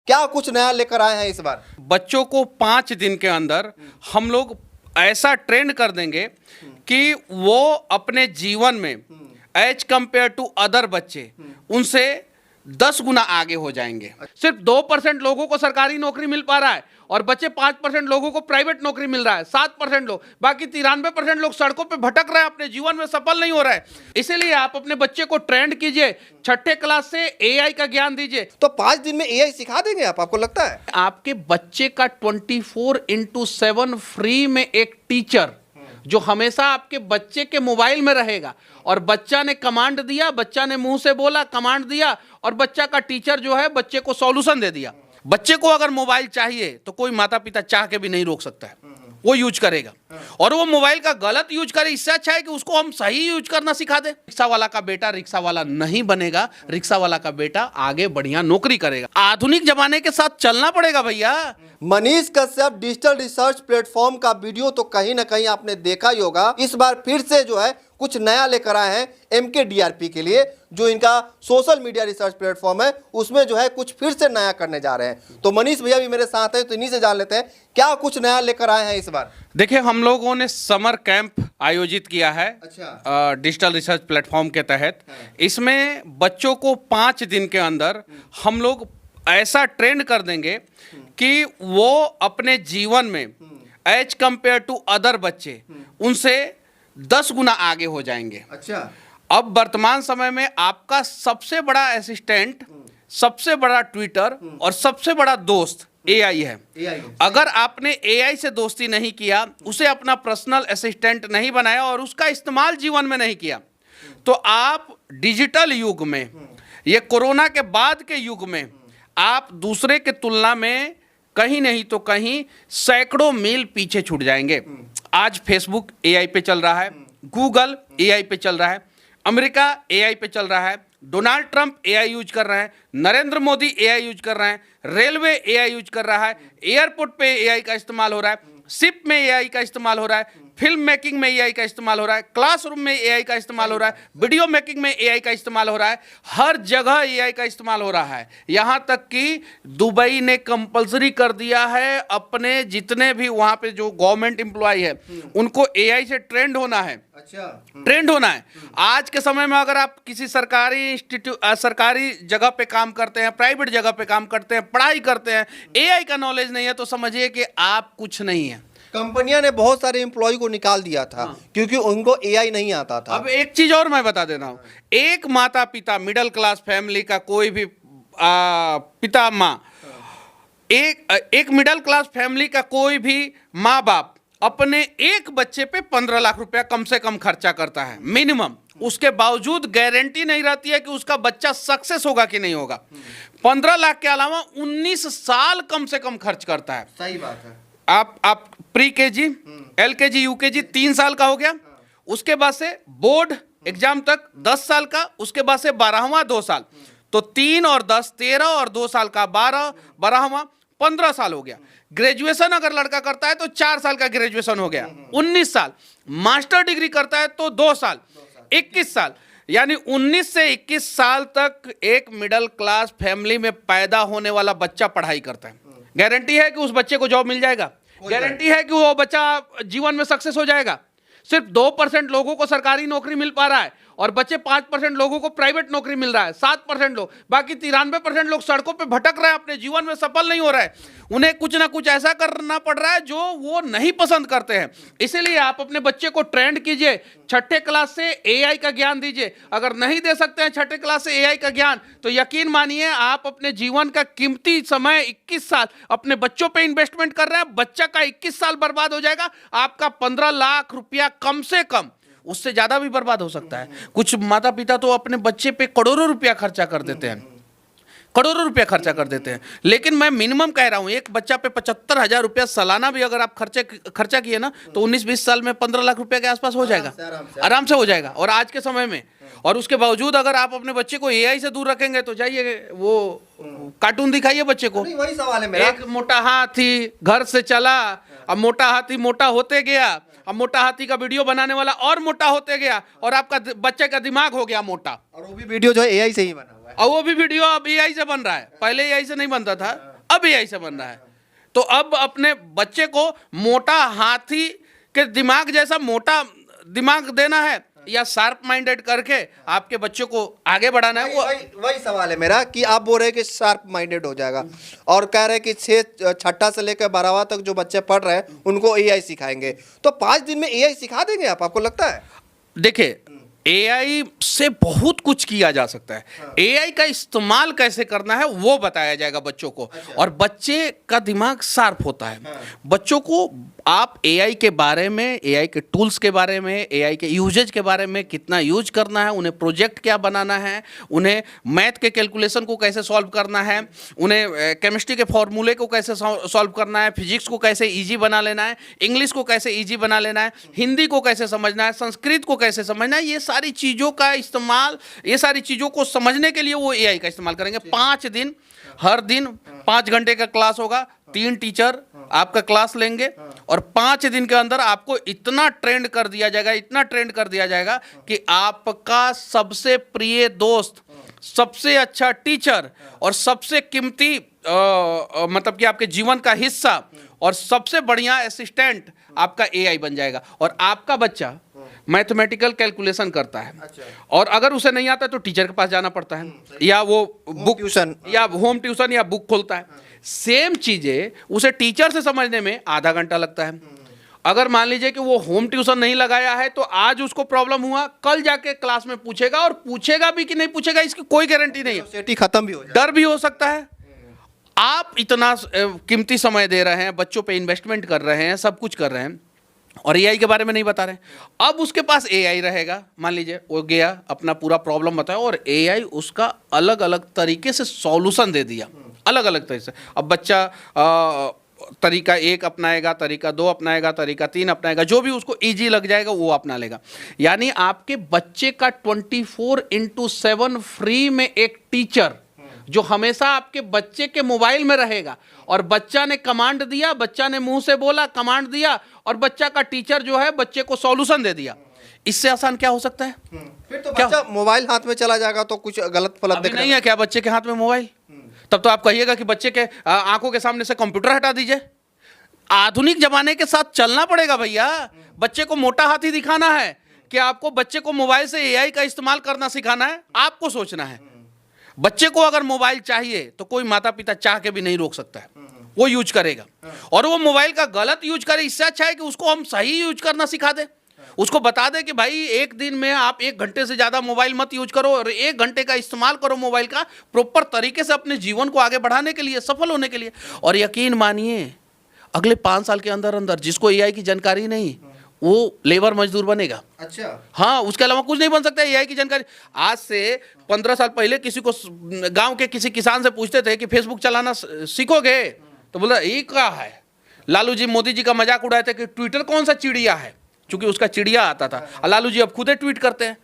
क्या कुछ नया लेकर आए हैं इस बार? बच्चों को 5 दिन के अंदर हम लोग ऐसा ट्रेंड कर देंगे कि वो अपने जीवन में एज कंपेयर टू अदर बच्चे उनसे 10 गुना आगे हो जाएंगे। सिर्फ 2% लोगों को सरकारी नौकरी मिल पा रहा है और बच्चे 5% लोगों को प्राइवेट नौकरी मिल रहा है। 7% लोग, बाकी 93% लोग सड़कों पे भटक रहे हैं, अपने जीवन में सफल नहीं हो रहा है। इसीलिए आप अपने बच्चे को ट्रेंड कीजिए, छठे क्लास से एआई का ज्ञान दीजिए। तो 5 दिन में एआई सिखा देंगे आपको लगता है? आपके बच्चे का 24/7 फ्री में एक टीचर जो हमेशा आपके बच्चे के मोबाइल में रहेगा और बच्चा ने कमांड दिया, बच्चा ने मुंह से बोला, कमांड दिया और बच्चा का टीचर जो है बच्चे को सॉल्यूशन दे दिया। बच्चे को अगर मोबाइल चाहिए तो कोई माता पिता चाह के भी नहीं रोक सकता है, वो यूज करेगा। और वो मोबाइल का गलत यूज करे, इससे अच्छा है कि उसको हम सही यूज करना सिखा दे। रिक्शा वाला का बेटा रिक्शा वाला नहीं बनेगा, रिक्शा वाला का बेटा आगे बढ़िया नौकरी करेगा। आधुनिक जमाने के साथ चलना पड़ेगा भैया। Manish Kashyap digital research platform का वीडियो तो कहीं ना कहीं आपने देखा ही होगा। इस बार फिर से जो है कुछ नया लेकर आए हैं MKDRP के लिए, जो इनका सोशल मीडिया रिसर्च प्लेटफॉर्म है, उसमें जो है कुछ फिर से नया करने जा रहे हैं। तो मनीष भैया भी मेरे साथ हैं, तो इन्हीं से जान लेते हैं क्या कुछ नया लेकर आए हैं इस बार। देखिए, हम लोगों ने समर कैंप आयोजित किया है डिजिटल रिसर्च प्लेटफॉर्म के तहत। इसमें बच्चों को 5 दिन के अंदर हम लोग ऐसा ट्रेंड कर देंगे कि वो अपने जीवन में एज कंपेयर टू अदर बच्चे उनसे 10 गुना आगे हो जाएंगे। अच्छा, अब वर्तमान समय में आपका सबसे बड़ा असिस्टेंट, सबसे बड़ा ट्विटर और सबसे बड़ा दोस्त एआई है। अगर आपने एआई से दोस्ती नहीं किया, उसे अपना पर्सनल असिस्टेंट नहीं बनाया और उसका इस्तेमाल जीवन में नहीं किया, तो आप डिजिटल युग में, ये कोरोना के बाद के युग में, आप दूसरे के तुलना में कहीं नहीं तो कहीं सैकड़ों मील पीछे छूट जाएंगे। आज फेसबुक एआई पे चल रहा है, गूगल एआई पे चल रहा है, अमेरिका एआई पे चल रहा है, डोनाल्ड ट्रंप एआई यूज कर रहे हैं, नरेंद्र मोदी एआई यूज कर रहे हैं, रेलवे एआई यूज कर रहा है, एयरपोर्ट पे एआई का इस्तेमाल हो रहा है, शिप में एआई का इस्तेमाल हो रहा है, फिल्म मेकिंग में एआई का इस्तेमाल हो रहा है, क्लासरूम में एआई का इस्तेमाल हो रहा है, वीडियो मेकिंग में एआई का इस्तेमाल हो रहा है, हर जगह एआई का इस्तेमाल हो रहा है। यहाँ तक कि दुबई ने कंपलसरी कर दिया है अपने जितने भी वहाँ पे जो गवर्नमेंट एम्प्लॉय है उनको एआई से ट्रेंड होना है। अच्छा, ट्रेंड होना है। आज के समय में अगर आप किसी सरकारी जगह पे काम करते हैं, प्राइवेट जगह पे काम करते हैं, पढ़ाई करते हैं, एआई का नॉलेज नहीं है, तो समझिए कि आप कुछ नहीं है। कंपनियां ने बहुत सारे एम्प्लॉय को निकाल दिया था क्योंकि उनको एआई नहीं आता था। अब एक चीज और मैं बता देता हूं, एक माता पिता, मिडिल क्लास फैमिली का कोई भी पिता माँ, एक मिडिल क्लास फैमिली का कोई भी माँ बाप अपने एक बच्चे पे 15 लाख रुपया कम से कम खर्चा करता है मिनिमम। उसके बावजूद गारंटी नहीं रहती है कि उसका बच्चा सक्सेस होगा कि नहीं होगा। 15 लाख के अलावा 19 साल कम से कम खर्च करता है। सही बात है। आप प्री केजी, LKG, UKG 3 साल का हो गया, उसके बाद से बोर्ड एग्जाम तक 10 साल का, उसके बाद से 12वां 2 साल, तो 3 और 10 13 और 2 साल का 12वां 15 साल हो गया। ग्रेजुएशन अगर लड़का करता है तो 4 साल का ग्रेजुएशन हो गया, 19 साल। मास्टर डिग्री करता है तो 2 साल, 21 साल। यानी 19 से 21 साल तक एक मिडिल क्लास फैमिली में पैदा होने वाला बच्चा पढ़ाई करता है। गारंटी है कि उस बच्चे को जॉब मिल जाएगा, गारंटी है कि वो बच्चा जीवन में सक्सेस हो जाएगा। सिर्फ 2% लोगों को सरकारी नौकरी मिल पा रहा है और बच्चे 5% लोगों को प्राइवेट नौकरी मिल रहा है। 7% लोग, बाकी 93% लोग सड़कों पे भटक रहे हैं, अपने जीवन में सफल नहीं हो रहा है। उन्हें कुछ ना कुछ ऐसा करना पड़ रहा है जो वो नहीं पसंद करते हैं। इसीलिए आप अपने बच्चे को ट्रेंड कीजिए, छठे क्लास से एआई का ज्ञान दीजिए। अगर नहीं दे सकते हैं छठे क्लास से एआई का ज्ञान, तो यकीन मानिए आप अपने जीवन का कीमती समय 21 साल अपने बच्चों पे इन्वेस्टमेंट कर रहे हैं। बच्चा का 21 साल बर्बाद हो जाएगा, आपका 15 लाख रुपया कम से कम, उससे ज्यादा भी बर्बाद हो सकता है। कुछ माता पिता तो अपने बच्चे पे करोड़ों रुपया खर्चा कर देते हैं, करोड़ों रुपया खर्चा कर देते हैं। लेकिन मैं मिनिमम कह रहा हूं, एक बच्चा पे 75,000 रुपया सालाना भी अगर आप खर्चा किए ना, तो 19-20 साल में 15 लाख रुपया के आसपास हो जाएगा, आराम से हो जाएगा। और आज के समय में, और उसके बावजूद अगर आप अपने बच्चे को एआई से दूर रखेंगे तो जाइए वो कार्टून दिखाइए बच्चे को। वही सवाल है मेरा। एक मोटा हाथी घर से चला, अब मोटा हाथी मोटा होते गया, अब मोटा हाथी का वीडियो बनाने वाला और मोटा होते गया, और आपका बच्चे का दिमाग हो गया मोटा। और वो भी वीडियो जो है एआई से ही बना हुआ है। और वो भी वीडियो अब एआई से बन रहा है, पहले एआई से नहीं बनता था। सब एआई से बन रहा है। तो अब अपने बच्चे को मोटा हाथी के दिमाग जैसा मोटा दिमाग देना है या शार्प माइंडेड करके आपके बच्चों को आगे बढ़ाना है। वही सवाल है मेरा कि आप बोल रहे हैं कि शार्प माइंडेड हो जाएगा और कह रहे हैं कि छठा से लेकर 12वां तक जो बच्चे पढ़ रहे हैं उनको एआई सिखाएंगे, तो 5 दिन में एआई सिखा देंगे आपको लगता है? देखिए, एआई से बहुत कुछ किया जा सकता है। एआई का इस्तेमाल कैसे करना है वो बताया जाएगा बच्चों को। और बच्चे का दिमाग शार्प होता है। बच्चों को आप एआई के बारे में, एआई के टूल्स के बारे में, एआई के यूजेज के बारे में, कितना यूज करना है, उन्हें प्रोजेक्ट क्या बनाना है, उन्हें मैथ के कैलकुलेशन को कैसे सॉल्व करना है, उन्हें केमिस्ट्री के फॉर्मूले को कैसे सॉल्व करना है, फिजिक्स को कैसे ईजी बना लेना है, इंग्लिश को कैसे ईजी बना लेना है, हिंदी को कैसे समझना है, संस्कृत को कैसे समझना है, ये सारी चीज़ों का इस्तेमाल, ये सारी चीज़ों को समझने के लिए वो एआई का इस्तेमाल करेंगे। 5 दिन, हर दिन 5 घंटे का क्लास होगा, 3 टीचर आपका क्लास लेंगे और 5 दिन के अंदर आपको इतना ट्रेंड कर दिया जाएगा, इतना ट्रेंड कर दिया जाएगा कि आपका सबसे प्रिय दोस्त, सबसे अच्छा टीचर और सबसे कीमती मतलब कि आपके जीवन का हिस्सा और सबसे बढ़िया असिस्टेंट आपका एआई बन जाएगा। और आपका बच्चा मैथमेटिकल कैलकुलेशन करता है और अगर उसे नहीं आता तो टीचर के पास जाना पड़ता है या वो बुक ट्यूशन या होम ट्यूशन या बुक खोलता है। सेम चीजें उसे टीचर से समझने में आधा घंटा लगता है। अगर मान लीजिए कि वो होम ट्यूशन नहीं लगाया है तो आज उसको प्रॉब्लम हुआ, कल जाके क्लास में पूछेगा और पूछेगा भी कि नहीं पूछेगा इसकी कोई गारंटी नहीं है, सेटी खत्म भी हो जाए, डर भी हो सकता है। आप इतना कीमती समय दे रहे हैं, बच्चों पे इन्वेस्टमेंट कर रहे हैं, सब कुछ कर रहे हैं और एआई के बारे में नहीं बता रहे हैं। अब उसके पास एआई रहेगा, मान लीजिए वो गया अपना पूरा प्रॉब्लम बताया और एआई उसका अलग अलग तरीके से सॉल्यूशन दे दिया, अलग अलग तरीके से। अब बच्चा तरीका 1 अपनाएगा, तरीका 2 अपनाएगा, तरीका 3 अपनाएगा, जो भी उसको इजी लग जाएगा वो अपना लेगा। यानी आपके बच्चे का 24/7 फ्री में एक टीचर जो हमेशा आपके बच्चे के मोबाइल में रहेगा और बच्चा ने कमांड दिया, बच्चा ने मुंह से बोला, कमांड दिया और बच्चा का टीचर जो है बच्चे को सॉल्यूशन दे दिया। इससे आसान क्या हो सकता है? फिर तो बच्चा मोबाइल हाथ में चला जाएगा तो कुछ गलत फलत अभी नहीं है क्या बच्चे के हाथ में मोबाइल? तब तो आप कहिएगा कि बच्चे के आंखों के सामने से कंप्यूटर हटा दीजिए। आधुनिक जमाने के साथ चलना पड़ेगा भैया। बच्चे को मोटा हाथी दिखाना है कि आपको बच्चे को मोबाइल से एआई का इस्तेमाल करना सिखाना है, आपको सोचना है। बच्चे को अगर मोबाइल चाहिए तो कोई माता पिता चाह के भी नहीं रोक सकता है, वो यूज करेगा। और वो मोबाइल का गलत यूज करे, इससे अच्छा है कि उसको हम सही यूज करना सिखा दे। उसको बता दे कि भाई एक दिन में आप 1 घंटे से ज्यादा मोबाइल मत यूज करो और 1 घंटे का इस्तेमाल करो मोबाइल का प्रॉपर तरीके से अपने जीवन को आगे बढ़ाने के लिए, सफल होने के लिए। और यकीन मानिए अगले 5 साल के अंदर अंदर जिसको एआई की जानकारी नहीं वो लेबर मजदूर बनेगा। अच्छा, हाँ, उसके अलावा कुछ नहीं बन सकता है एआई की जानकारी। आज से 15 साल पहले किसी को गांव के किसी किसान से पूछते थे कि फेसबुक चलाना सीखोगे तो बोला ये क्या है। लालू जी मोदी जी का मजाक उड़ाए थे कि ट्विटर कौन सा चिड़िया है, क्योंकि उसका चिड़िया आता था। लालू जी अब खुद ही ट्वीट करते हैं।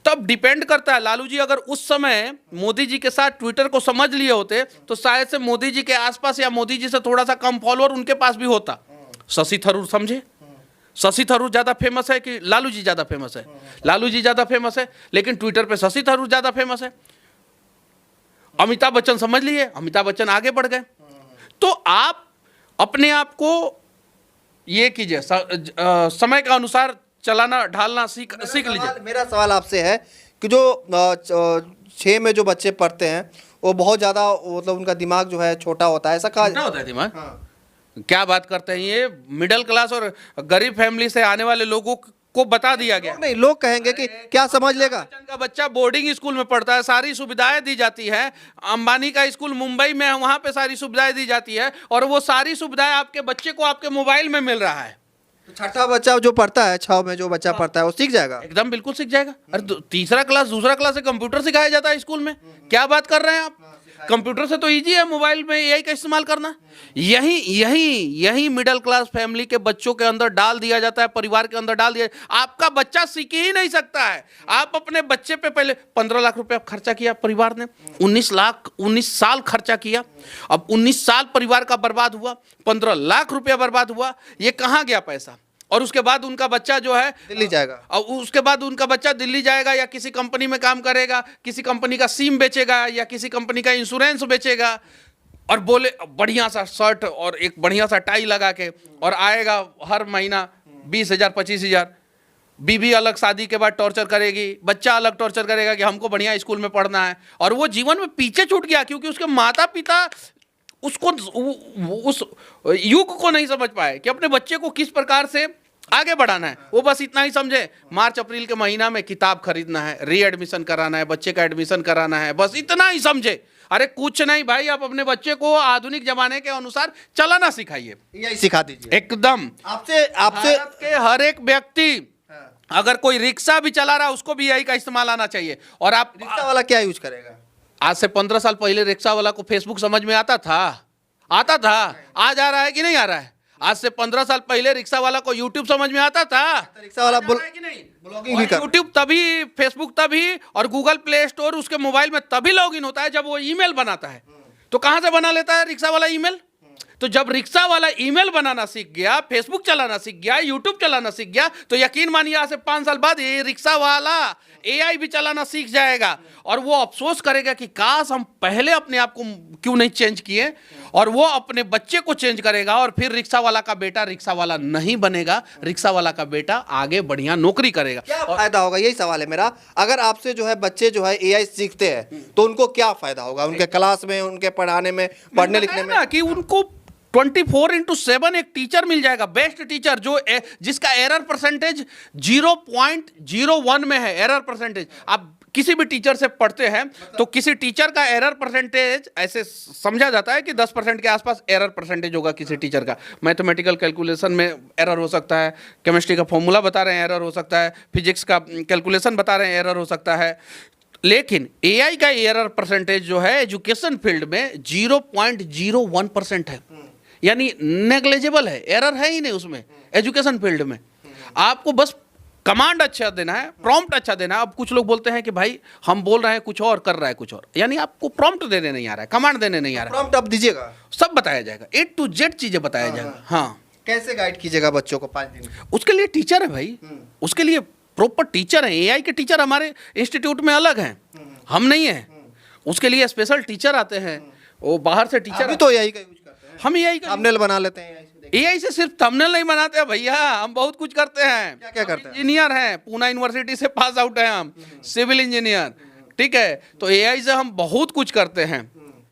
तो अब डिपेंड करता है, लालू जी अगर उस समय मोदी जी के साथ ट्विटर को समझ लिए होते तो शायद से मोदी जी के आसपास या मोदी जी से थोड़ा सा कम फॉलोअर उनके पास भी होता। शशि थरूर समझे, शशि थरूर ज्यादा फेमस है कि लालू जी ज्यादा फेमस है? लालू जी ज्यादा फेमस है, लेकिन ट्विटर पे शशि थरूर ज्यादा फेमस है। अमिताभ बच्चन समझ लिए, अमिताभ बच्चन आगे बढ़ गए। तो आप अपने आप को ये कीजिए, समय के अनुसार चलाना ढालना सीख लीजिए। मेरा सवाल आपसे है कि जो 6 में जो बच्चे पढ़ते हैं वो बहुत ज्यादा मतलब उनका दिमाग जो है छोटा होता है, ऐसा कहा होता है दिमाग? क्या बात करते हैं, ये मिडिल क्लास और गरीब फैमिली से आने वाले लोगों को बता दिया गया। नहीं, लोग कहेंगे कि क्या समझ लेगा। बच्चन का बच्चा बोर्डिंग स्कूल में पढ़ता है, सारी सुविधाएं दी जाती है। अंबानी का स्कूल मुंबई में है, वहां पे सारी सुविधाएं दी जाती है और वो सारी सुविधाएं आपके बच्चे को आपके मोबाइल में मिल रहा है। छठा बच्चा जो पढ़ता है, 6 में जो बच्चा पढ़ता है वो सीख जाएगा? एकदम बिल्कुल सीख जाएगा। अरे तीसरा क्लास दूसरा क्लास से कंप्यूटर सिखाया जाता है स्कूल में, क्या बात कर रहे हैं आप? कंप्यूटर से तो इजी है मोबाइल में एआई का इस्तेमाल करना। यही मिडिल क्लास फैमिली के बच्चों के अंदर डाल दिया जाता है, परिवार के अंदर डाल दिया। आपका बच्चा सीख ही नहीं सकता है। आप अपने बच्चे पे पहले 15 लाख रुपया खर्चा किया परिवार ने, 19 साल खर्चा किया। अब 19 साल परिवार का बर्बाद हुआ, 15 लाख रुपया बर्बाद हुआ। ये कहाँ गया पैसा? और उसके बाद उनका बच्चा जो है दिल्ली जाएगा, और उसके बाद उनका बच्चा दिल्ली जाएगा या किसी कंपनी में काम करेगा, किसी कंपनी का सिम बेचेगा या किसी कंपनी का इंश्योरेंस बेचेगा। और बोले बढ़िया सा शर्ट और एक बढ़िया सा टाई लगा के, और आएगा हर महीना 20,000 25,000। बीवी अलग शादी के बाद टॉर्चर करेगी, बच्चा अलग टॉर्चर करेगा कि हमको बढ़िया स्कूल में पढ़ना है, और वो जीवन में पीछे छूट गया क्योंकि उसके माता पिता उसको उस युग को नहीं समझ पाए कि अपने बच्चे को किस प्रकार से आगे बढ़ाना है। वो बस इतना ही समझे, मार्च अप्रैल के महीना में किताब खरीदना है, री एडमिशन कराना है, बच्चे का एडमिशन कराना है, बस इतना ही समझे। अरे कुछ नहीं भाई, आप अपने बच्चे को आधुनिक जमाने के अनुसार चलाना सिखाइए, यही सिखा दीजिए एकदम। आपसे भारत के हर एक व्यक्ति, अगर कोई रिक्शा भी चला रहा है उसको भी यही का इस्तेमाल आना चाहिए। और आप रिक्शा वाला क्या यूज करेगा? आज से 15 साल पहले रिक्शा वाला को फेसबुक समझ में आता था? आज आ रहा है कि नहीं आ रहा है? आज से 15 साल पहले रिक्शा वाला को यूट्यूब समझ में आता था? रिक्शा वाला कि नहीं? ब्लॉगिंग भी कर, यूट्यूब तभी, फेसबुक तभी, और गूगल प्ले स्टोर उसके मोबाइल में तभी लॉगिन होता है जब वो ईमेल बनाता है। तो कहां से बना लेता है रिक्शा वाला ईमेल? तो जब रिक्शा वाला ईमेल बनाना सीख गया, फेसबुक चलाना सीख गया, यूट्यूब चलाना सीख गया, तो यकीन मानिए आज से 5 साल बाद ये रिक्शा वाला एआई भी चलाना सीख जाएगा। और वो अफसोस करेगा कि काश हम पहले अपने आप को क्यों नहीं चेंज किए, और वो अपने बच्चे को चेंज करेगा, और फिर रिक्शा वाला का बेटा रिक्शा वाला नहीं बनेगा, रिक्शा वाला का बेटा आगे बढ़िया नौकरी करेगा। क्या फायदा होगा, यही सवाल है मेरा। अगर आपसे जो है बच्चे जो है एआई सीखते हैं तो उनको क्या फायदा होगा उनके क्लास में, उनके पढ़ाने में, पढ़ने लिखने में? कि उनको 24/7 एक टीचर मिल जाएगा, बेस्ट टीचर, जिसका एरर परसेंटेज 0.01 में है। एरर परसेंटेज, आप किसी भी टीचर से पढ़ते हैं तो किसी टीचर का एरर परसेंटेज ऐसे समझा जाता है कि 10% के आसपास एरर परसेंटेज होगा किसी टीचर का। मैथमेटिकल कैलकुलेशन में एरर हो सकता है, केमिस्ट्री का फॉर्मूला बता रहे हैं एरर हो सकता है, फिजिक्स का कैलकुलेशन बता रहे हैं एरर हो सकता है। लेकिन एआई का एरर परसेंटेज जो है एजुकेशन फील्ड में 0.01% है, यानी नेग्लिजिबल है, एरर है ही नहीं उसमें। एजुकेशन फील्ड में आपको बस कमांड अच्छा देना है, प्रॉम्प्ट अच्छा देना है। अब कुछ लोग बोलते हैं कि भाई हम बोल रहे हैं कुछ और, कर रहा है कुछ और, यानी आपको प्रॉम्प्ट देने नहीं आ रहा है, कमांड देने नहीं आ रहा है। प्रॉम्प्ट आप दीजिएगा, सब बताया जाएगा, A to Z चीजें बताया जाएगा। हाँ, कैसे गाइड कीजिएगा बच्चों को 5 दिन? उसके लिए टीचर है भाई, उसके लिए प्रॉपर टीचर है। एआई के टीचर हमारे इंस्टीट्यूट में अलग हैं, हम नहीं है। उसके लिए स्पेशल टीचर आते हैं, वो बाहर से टीचर। अभी तो एआई का यूज करते हैं, हम एआई का थंबनेल बना लेते हैं एआई से। सिर्फ थंबनेल नहीं बनाते हैं भैया, हम बहुत कुछ करते हैं। क्या क्या करते हैं? इंजीनियर हैं, पूना यूनिवर्सिटी से पास आउट हैं हम, सिविल इंजीनियर, ठीक है। तो एआई से हम बहुत कुछ करते हैं।